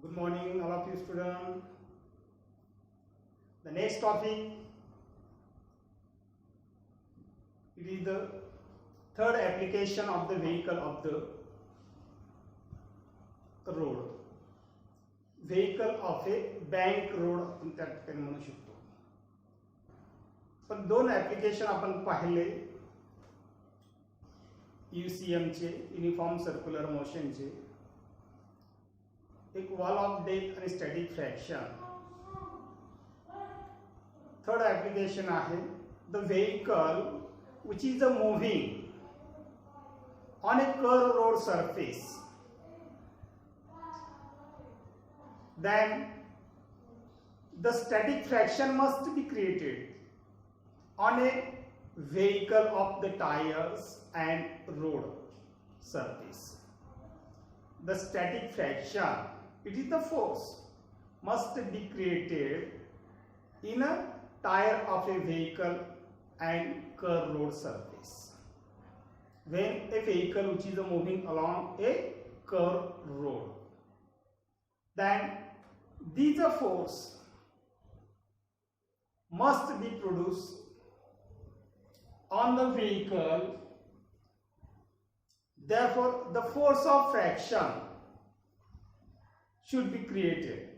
Good morning, all of you students. The next topic, it is the third application of the vehicle of the road. Vehicle of a bank road आपण त्या ठिकाणी म्हणू शकतो. पण दोन application आपण पाहिले, UCM चे युनिफॉर्म सर्क्युलर मोशन चे, एक वॉल ऑफ डेथ आणि स्टॅटिक फ्रॅक्शन. थर्ड ऍप्लिकेशन आहे the vehicle which is moving on a curved road surface. Then the static fraction must be created on a vehicle of the tires and road surface. The static fraction, it is the force, must be created in a tire of a vehicle and curved road surface. When a vehicle which is moving along a curved road, then this force must be produced on the vehicle. Therefore, the force of fraction should be created.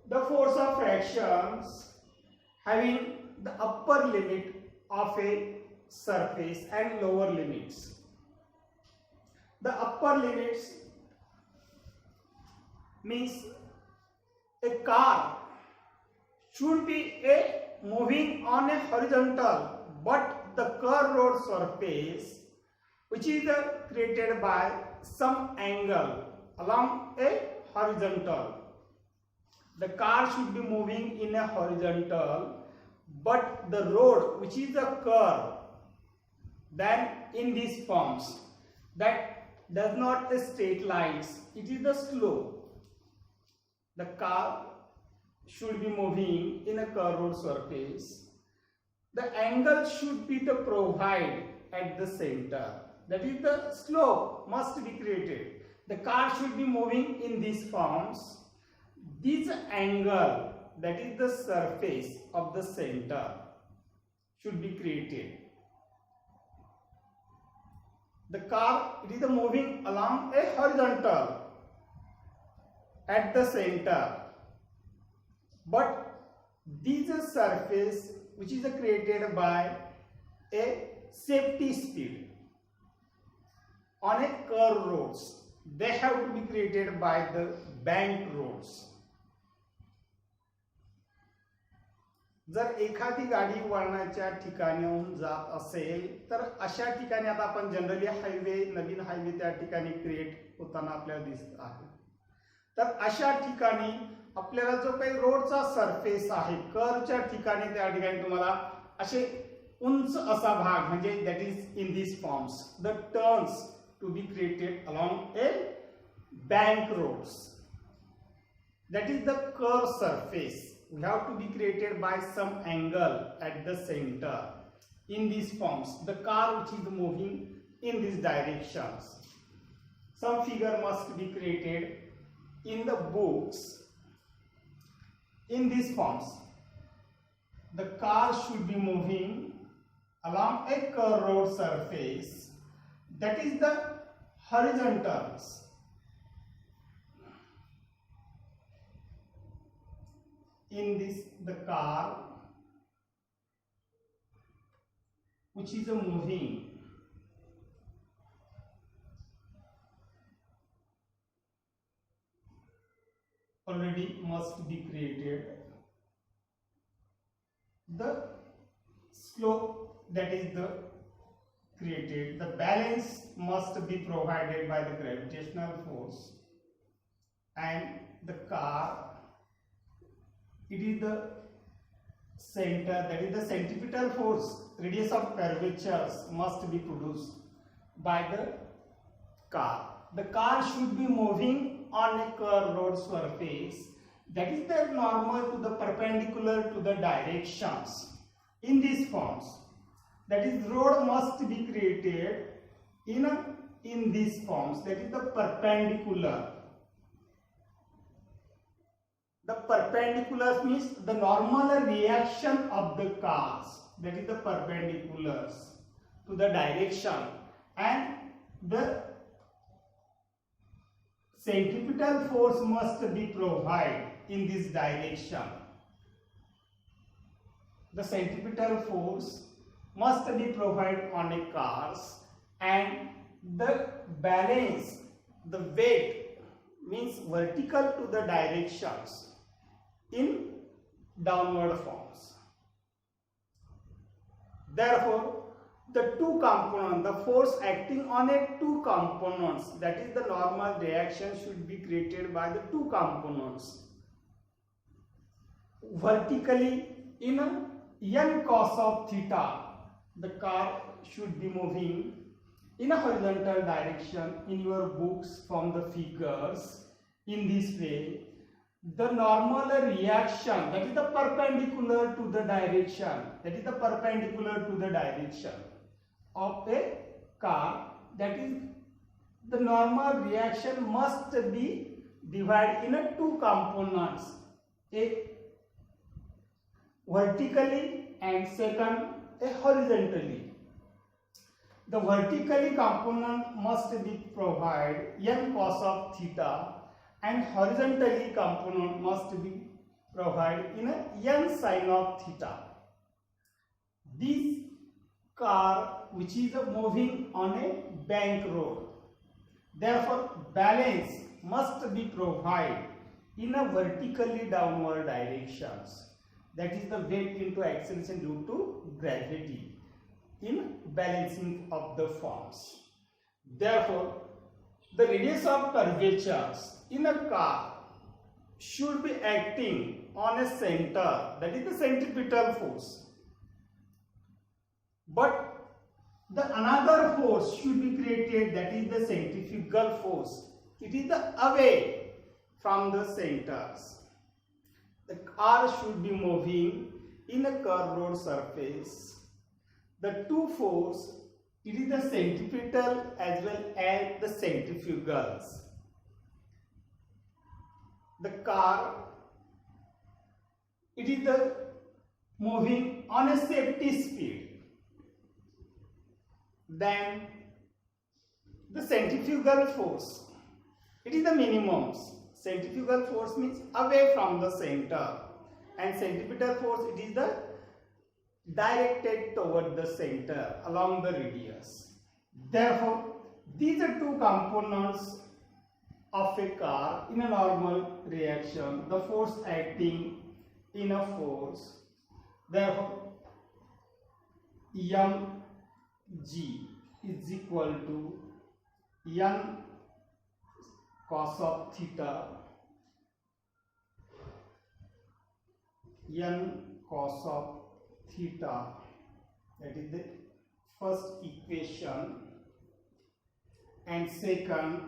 The force of fractions having the upper limit of a surface and lower limits. The upper limits means a car should be moving on a horizontal, but the curved road surface which is created by some angle along a horizontal. The car should be moving in a horizontal, but the road which is a curve, then in these forms, that does not a straight lines, it is the slope. The car should be moving in a curved road surface. The angle should be the provide at the center. That is, the slope must be created. The car should be moving in these forms. This angle, that is the surface of the center, should be created. The car, it is moving along a horizontal at the center, but this surface which is created by a safety speed on a curved roads, they have to be created by the bank roads. जर एखादी गाडी वळणाच्या ठिकाणाहून जात असेल तर अशा ठिकाणी आता आपण जनरली हायवे, नवीन हायवे त्या ठिकाणी क्रिएट होताना आपल्याला दिसत आहे. तर अशा ठिकाणी आपल्याला जो काही रोडचा सरफेस आहे, कर्वच्या ठिकाणी त्या ठिकाणी तुम्हाला असे उंच असा भाग, म्हणजे that is in this forms the turns to be created along a bank roads. That is the curved surface. We have to be created by some angle at the center. In these forms, the car which is moving in these directions. Some figure must be created in the books. In these forms, the car should be moving along a curved road surface. That is the horizontals. In this, the car which is moving already must be created. The slope, that is the created. The balance must be provided by the gravitational force, and the car, it is the center, that is the centripetal force, radius of curvatures must be produced by the car. The car should be moving on a curved road surface, that is the normal to the perpendicular to the directions. In these forms, that is, road must be created in these forms, that is the perpendicular The perpendiculars means the normal reaction of the cars, that is the perpendiculars to the direction, and the centripetal force must be provided in this direction. The centripetal force must be provided on a cars, and the balance, the weight means vertical to the directions in downward forms. Therefore, the two components, the force acting on a two components, that is the normal reaction, should be created by the two components. Vertically in a n cos of theta, the car should be moving in a horizontal direction in your books from the figures in this way. The normal reaction, that is the perpendicular to the direction, that is the perpendicular to the direction of a car, that is the normal reaction must be divided in a two components, a vertically and second a horizontally. The vertically component must be provided n cos of theta, and horizontally component must be provided in a n sin of theta. This car which is moving on a bank road, therefore balance must be provided in a vertically downward directions, that is the weight into acceleration due to gravity in balancing of the forms. Therefore, the radius of curvatures in a car should be acting on a center, that is the centripetal force. But the another force should be created, that is the centrifugal force. It is the away from the centers. The car should be moving in a curved road surface. The two force, it is the centripetal as well as the centrifugals. The car, it is the moving on a safety speed. Then the centrifugal force, it is the minimum. Centrifugal force means away from the center, and centripetal force, it is the directed toward the center along the radius. Therefore, these are two components of a car in a normal reaction, the force acting in a force. Therefore, mg is equal to n cos of theta, n cos of theta, that is the first equation, and second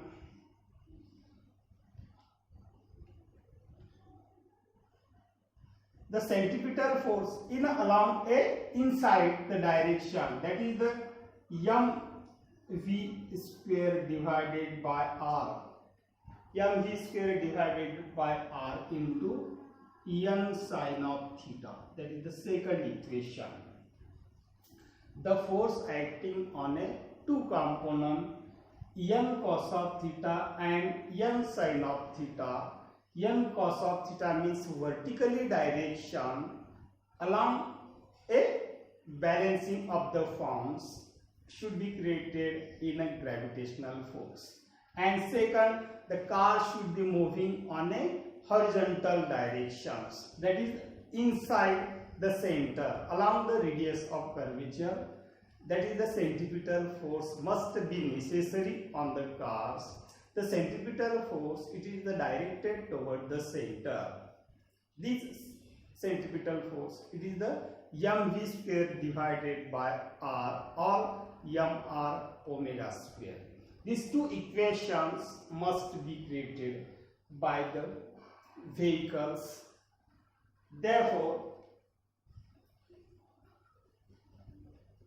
the centripetal force in along a inside the direction, that is the mv square divided by r, mv square divided by r into n sin of theta, that is the second equation. The force acting on a two component, n cos of theta and n sin of theta. N cos of theta means vertically direction along a balancing of the forms should be created in a gravitational force. And second, the car should be moving on a horizontal directions, that is inside the center along the radius of curvature, that is the centripetal force must be necessary on the cars. The centripetal force, it is the directed toward the center. This centripetal force, it is the mv square divided by r or mr omega square. These two equations must be created by the vehicles. Therefore,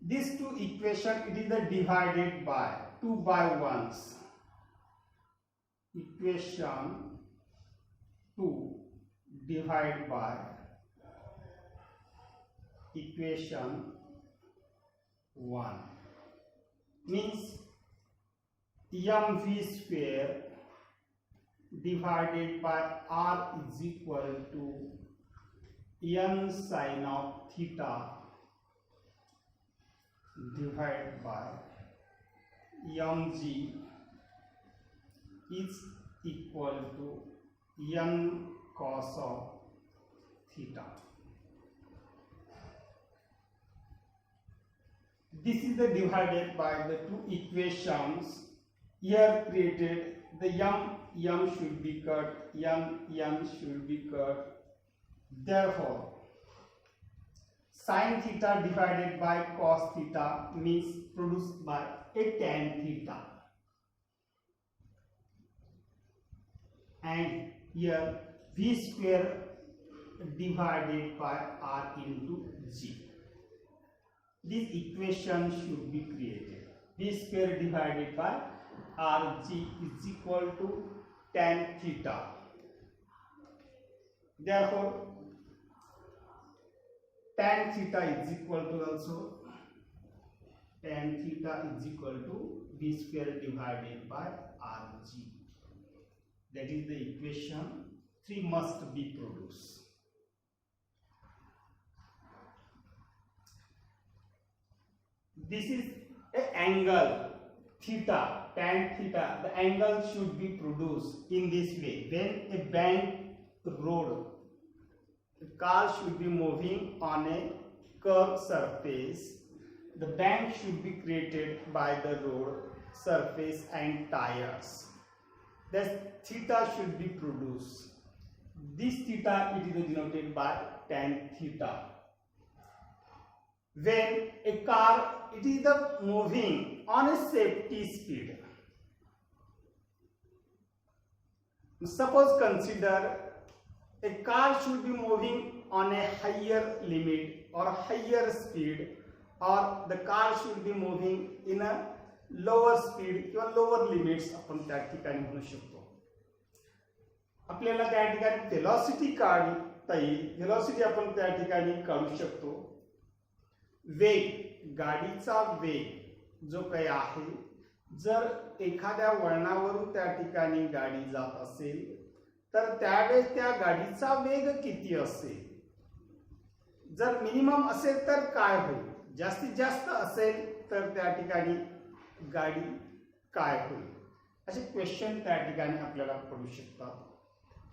these two equations, it is the divided by 2 by 1s. Equation 2 divided by equation 1 means mv square divided by r is equal to n sin of theta divided by mg is equal to n cos of theta. This is the divided by the two equations here created. The m should be cut, n should be cut. Therefore, sin theta divided by cos theta means produced by a tan theta. And here v square divided by r into g. This equation should be created. V square divided by rg is equal to tan theta. Therefore, tan theta is equal to also tan theta is equal to v square divided by rg. That is the equation 3 must be produced. This is an angle theta, tan theta. The angle should be produced in this way. When a bank road, the car should be moving on a curved surface. The bank should be created by the road surface and tires. Thus, theta should be produced. This theta it is denoted by tan theta. When a car it is moving on a safety speed. Suppose consider a car should be moving on a higher limit or higher speed, or the car should be moving in a lower speed किंवा lower limits आपण त्या ठिकाणी म्हणू शकतो. आपल्याला त्या ठिकाणी velocity काढता येईल. velocity आपण त्या ठिकाणी काढू शकतो. वेग, गाडीचा वेग जो काही आहे, जर एखाद्या वळणावरून त्या ठिकाणी गाडी जात असेल तर त्यावेळेस त्या गाडीचा वेग किती असेल. जर मिनिमम असेल तर काय होईल, जास्तीत जास्त असेल तर त्या ठिकाणी गाडी काय होईल, असे क्वेश्चन त्या ठिकाणी आपल्याला पडू शकतात.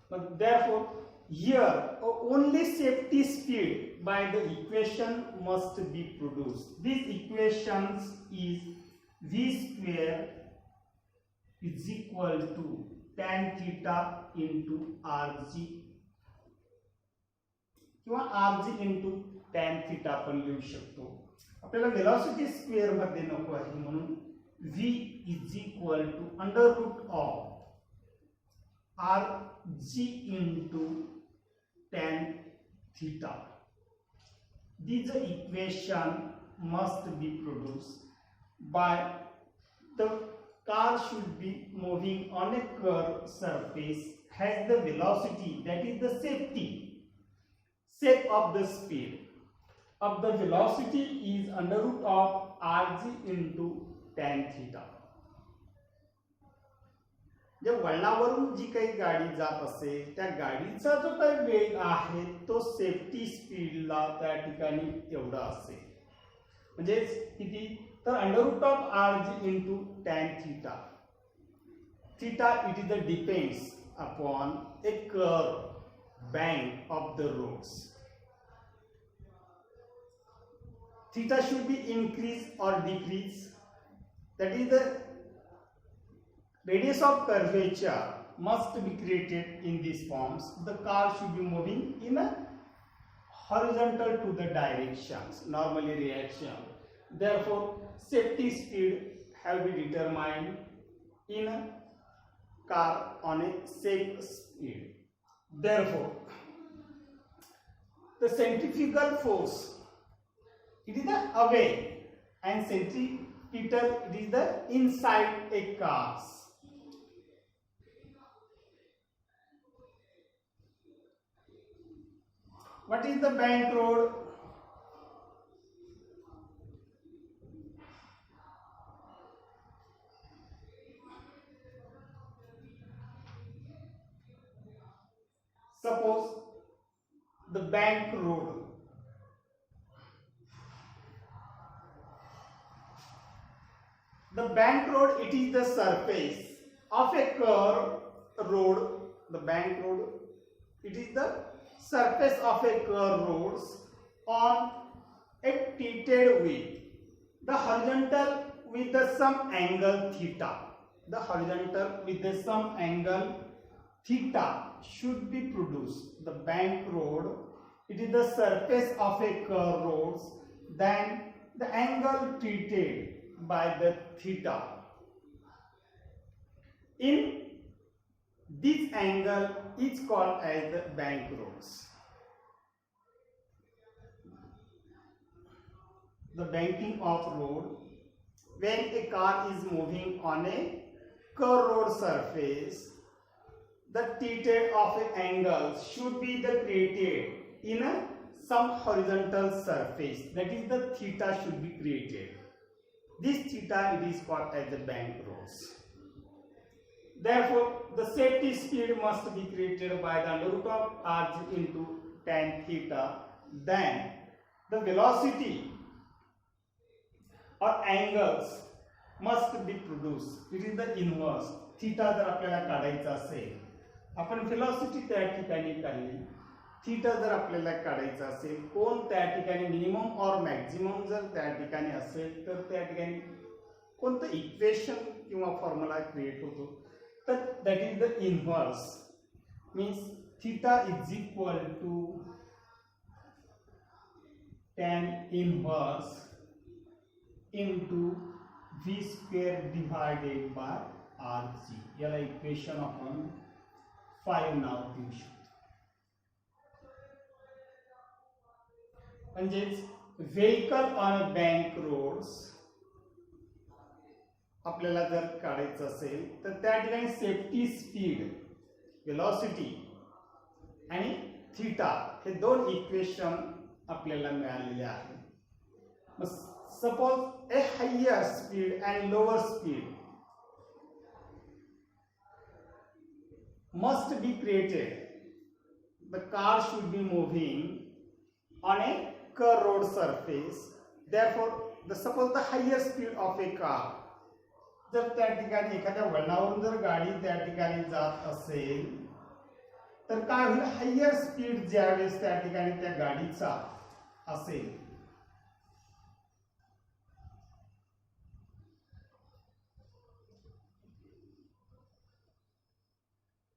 But therefore, here only safety speed by the equation must be produced. This equations is v square is equal to tan theta into rg किंवा rg into tan theta आपण लिहू शकतो. आपल्याला velocity square मध्ये नको आहे म्हणून v is equal to under root of rg into tan theta. This equation must be produced by the car should be moving on a curved surface, has the velocity, that is the shape of the speed of the velocity is under root of rg into tan theta. जे वळणावरून जी काही गाडी जात असेल त्या गाडीचा जो काही वेग आहे तो सेफ्टी स्पीडला त्या ठिकाणी एवढा असेल. म्हणजे किती तर under root of rg into tan theta. Theta it is the depends upon a curve bank of the roads. Theta should be increase or decrease. That is the radius of curvature must be created in these forms. The car should be moving in a horizontal to the directions, normally reaction. Therefore, safety speed have been determined in a car on a safe speed. Therefore, the centrifugal force it is the away and centripetal it is the inside a car. What is the bank road? Suppose the bank road. The bank road, it is the surface of a curved road. The bank road, it is the surface of a curved road on a tilted width. The horizontal with the some angle theta. The horizontal with the some angle theta should be produced. The bank road, it is the surface of a curved road, then the angle treated by the theta. In this angle is called as the bank roads. The banking of road, when a car is moving on a curved road surface, the theta of an angle should be the created in a some horizontal surface. That is, the theta should be created. This theta, it is called as the bank roads. Therefore, the safety speed must be created by the under root of r into tan theta. Then the velocity or angles must be produced. It is the inverse. Theta जर आपल्याला काढायचा असेल, आपण velocity त्या ठिकाणी काढली, theta जर आपल्याला काढायचा असेल, कोण त्या ठिकाणी मिनिमम और मॅक्सिमम जर त्या ठिकाणी असेल, तर त्या ठिकाणी कोणतं इक्वेशन किंवा फॉर्म्युला क्रिएट होतो, तर that is the inverse. Means theta is equal to tan inverse into v square divided by rg. याला इक्वेशन आपण 5 नाव देऊ शकतो. म्हणजेच व्हेइकल ऑन बँक रोड्स आपल्याला जर काढायचं असेल, तर त्या ठिकाणी सेफ्टी स्पीड, वेलोसिटी आणि थीटा हे दोन इक्वेशन आपल्याला मिळालेले आहेत. Suppose a higher speed and lower speed must be created. The car should be moving on a curved road surface. Therefore, suppose the higher speed of a car, जर त्या ठिकाणी एखाद्या वळणावरून जर गाडी त्या ठिकाणी जात असेल, तर काय होईल, हायर स्पीड ज्यावेळेस त्या ठिकाणी त्या गाडीचा असेल,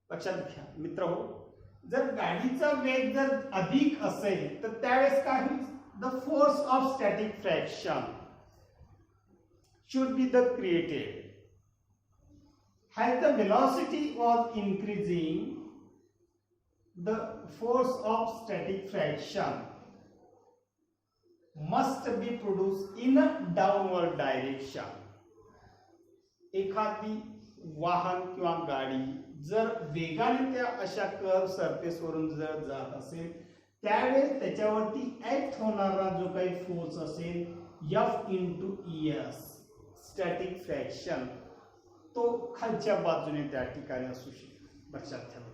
लक्षात घ्या मित्रहो, जर गाडीचा वेग जर अधिक असेल, तर त्यावेळेस काय होईल, the force of static fraction should be the created. As the velocity was increasing, the force of static fraction must be produced in a downward direction. एखादी वाहन किंवा गाडी जर वेगाने त्या अशा कर्व सरफेस वरून जर जात असेल, त्यावेळेस त्याच्यावरती ऍक्ट होणारा जो काही फोर्स असेल F into ES static fraction, तो खालच्या बाजूने त्या ठिकाणी असू शकतो. लक्षात ठेवा,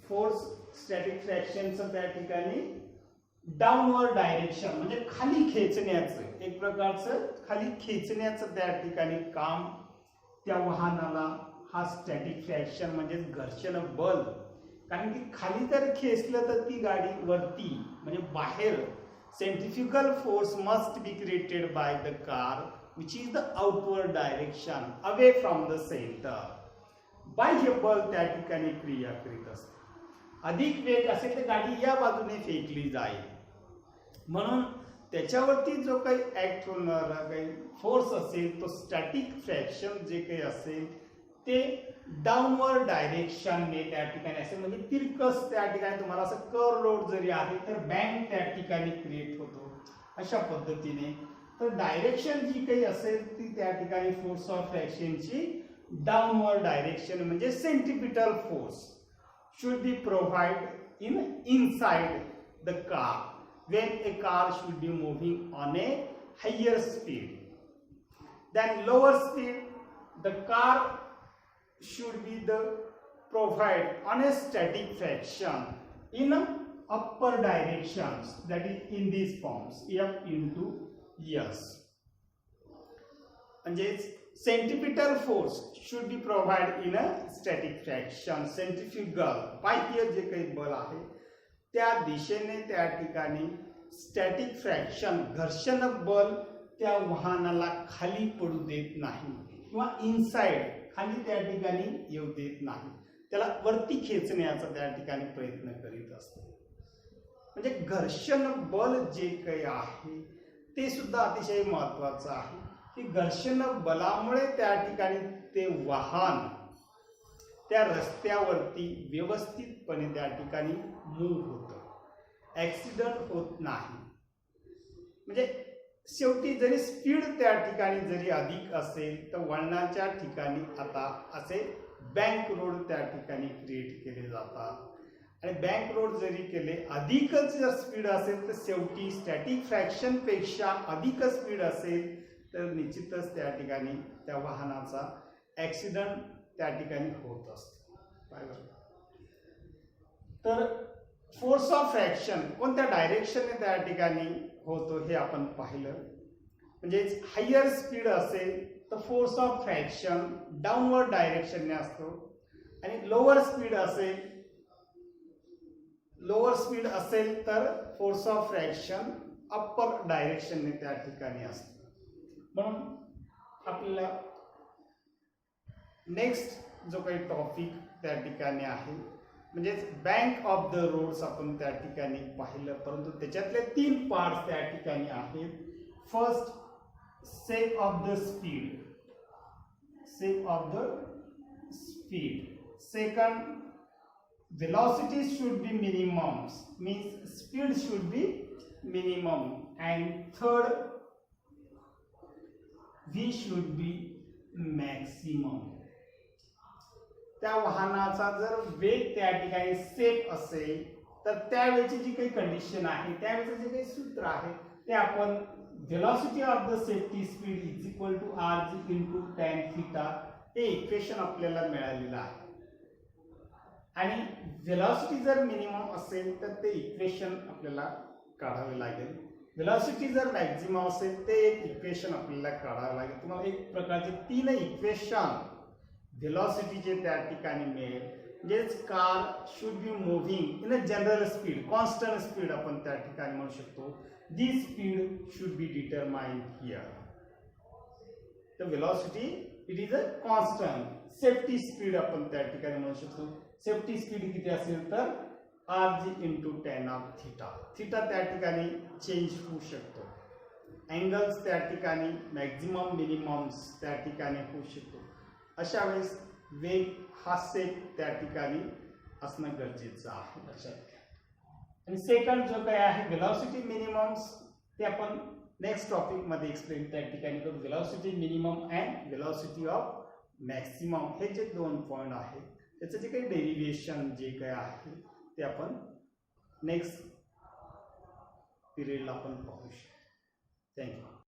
फोर्स स्टॅटिक फ्रॅक्शनचं त्या ठिकाणी डाऊनवर्ड डायरेक्शन म्हणजे खाली खेचण्याचं, एक प्रकारचं खाली खेचण्याचं त्या ठिकाणी काम त्या वाहनाला हा स्टॅटिक फ्रॅक्शन म्हणजे घर्षण बल. कारण की खाली जर खेचलं तर ती गाडी वरती म्हणजे बाहेर, centrifugal force must be created by the car which is the outward direction away from the center. बाह्य बल त्या ठिकाणी क्रिया करीत असते. अधिक वेग असेल तर गाडी या बाजूने फेकली जाईल, म्हणून त्याच्यावरती जो काही ऍक्ट होणारा काही फोर्स असेल, तो स्टॅटिक फ्रॅक्शन जे काही असेल ते डाऊनवर्ड डायरेक्शनने त्या ठिकाणी असेल. म्हणजे तिरकस त्या ठिकाणी तुम्हाला असं कर्व रोड जरी आहे तर बँक त्या ठिकाणी क्रिएट होतो अशा पद्धतीने. तर डायरेक्शन जी काही असेल ती त्या ठिकाणी फोर्स ऑफ फ्रॅक्शनची डाऊनवर्ड डायरेक्शन म्हणजे centripetal force. should be provided inside the car when a car should be moving on a higher speed. Then lower speed, the car should be provided on a static fraction in upper directions, that is in these forms, F into S. म्हणजेच centripetal force should be provided in a static fraction. Centrifugal बाह्य जे काही बल आहे त्या दिशेने त्या ठिकाणी static fraction घर्षण बल त्या वाहनाला खाली पडू देत नाही किंवा इनसाइड खाली त्या ठिकाणी येऊ देत नाही, त्याला वरती खेचण्याचा त्या ठिकाणी प्रयत्न करीत असतो. म्हणजे घर्षण बल जे काही आहे ते सुद्धा अतिशय महत्त्वाचं आहे की घर्षण बलामुळे त्या ठिकाणी ते वाहन त्या रस्त्यावरती व्यवस्थितपणे त्या ठिकाणी मूव्ह होतं, ॲक्सिडेंट होत नाही. म्हणजे शेवटी जरी स्पीड त्या ठिकाणी जरी अधिक असेल तर वळणाच्या ठिकाणी आता असे बँक रोड त्या ठिकाणी क्रिएट केले जातात. आणि बँक रोड जरी केले अधिकच जर स्पीड असेल तर शेवटी स्टॅटिक फ्रॅक्शन पेक्षा अधिक स्पीड असेल तर निश्चितच त्या ठिकाणी त्या वाहनाचा ॲक्सिडेंट त्या ठिकाणी होत असतो. तर फोर्स ऑफ फ्रॅक्शन कोणत्या डायरेक्शनने त्या ठिकाणी होतो हे आपण पाहिलं. म्हणजे हायर स्पीड असेल तर फोर्स ऑफ फ्रॅक्शन डाऊनवर्ड डायरेक्शनने असतो आणि लोअर स्पीड असेल तर फोर्स ऑफ फ्रॅक्शन अप्पर डायरेक्शनने त्या ठिकाणी असतो. म्हणून आपल्याला नेक्स्ट जो काही टॉपिक त्या ठिकाणी आहे म्हणजेच बँक ऑफ द रोड्स आपण त्या ठिकाणी पाहिलं, परंतु त्याच्यातले 3 पार्ट्स त्या ठिकाणी आहेत. First, shape of the speed. Second, velocity should be minimum, means speed should be minimum, and third, V should be maximum. त्या वाहनाचा जर वेग त्या ठिकाणी सेफ असेल तर त्यावेळची जी काही कंडिशन आहे त्यावेळेचं जे काही सूत्र आहे ते आपण velocity of the safety speed is equal to rg into tan theta hey equation आपल्याला मिळालेलं आहे. आणि वेलॉसिटी जर मिनिमम असेल तर ते इक्वेशन आपल्याला काढावे लागेल. वेलॉसिटी जर मॅक्झिमम असेल ते एक इक्वेशन आपल्याला काढावं लागेल. तुम्हाला एक प्रकारचे 3 इक्वेशन वेलॉसिटीचे त्या ठिकाणी मिळेल. म्हणजेच car should be moving in a general speed, constant speed आपण त्या ठिकाणी म्हणू शकतो. This speed should be determined here. The velocity it is a constant. Safety speed आपण त्या ठिकाणी म्हणू शकतो. सेफ्टी स्पीड किती असेल तर rg into tan of theta. Theta त्या ठिकाणी चेंज होऊ शकतो. अँगल्स त्या ठिकाणी मॅक्झिमम मिनिमम्स त्या ठिकाणी होऊ शकतो. अशा वेळेस वेग हा सेफ त्या ठिकाणी असणं गरजेचं आहे लक्षात घ्या. आणि सेकंड जो काय आहे वेलॉसिटी मिनिमम्स ते आपण नेक्स्ट टॉपिक मध्ये एक्सप्लेन त्या ठिकाणी करू. Velocity minimum and velocity of maximum हे जे 2 पॉइंट आहेत त्याचं जे काही डेरिव्हेशन जे काय आहे ते आपण नेक्स्ट पिरियडला आपण पाहू शकतो. थँक्यू.